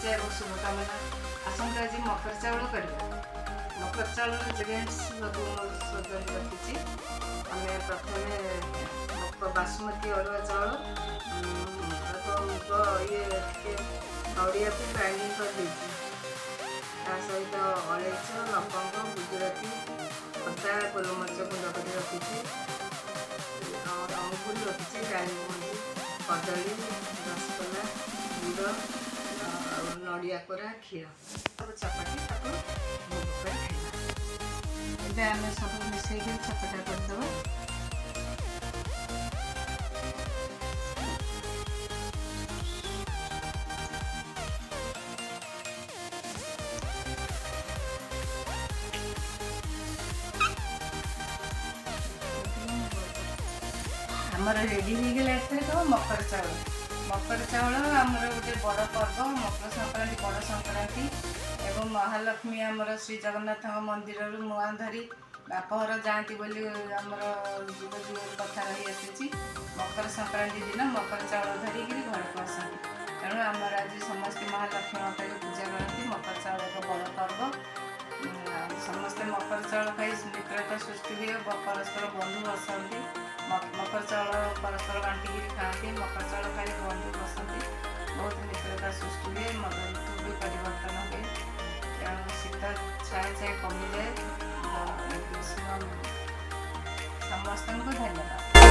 शुभेच्छा और शुभकामना। आसंता आज मकर चाउल करवा मकर चाउल इंग्रेडिएंट्स सब सजाई रखी आम प्रथम बासमती अरुआ चाउल ये नड़िया को ग्राइंडिंग कर देती सहित अलैच लवंग गुजराती अदा गोलमरीच गुंड कर रखी अंगुर रखी डालमंडी कदली रसगोला गुड़ नड़िया कोरा क्षीर सब चपाटी भोग कर खाइबा। आम सब मिसेक चपाटा करदे। आमर रेडी हो गला एथर मकर चाउल आमर गोटे बड़ पर्व मकर संक्रांति बड़ संक्रांति एवं महालक्ष्मी आमर श्री जगन्नाथ मंदिर मुआ धरी बापघर जाती बोली आमर जुग जुग कथा रही आसी मकर संक्रांति दिन मकर चाउल धरिकी घर को आसती तेणु आमर आज समस्त महालक्ष्मी माता को पूजा करती। मकर चाउल एक बड़ पर्व समस्ते मकर चाउल खाई मित्रता सृष्टि हुए परस्पर बंधु बसती मकर चाउल परस्पर बांटिकी खाती मकर चाउल खाई बंधु बसती बहुत मित्रता सृष्टि हुए मद ऋतु भी परिवर्तन हुए तेणु शीत छाए छाए कमी जाए। समस्त को धन्यवाद।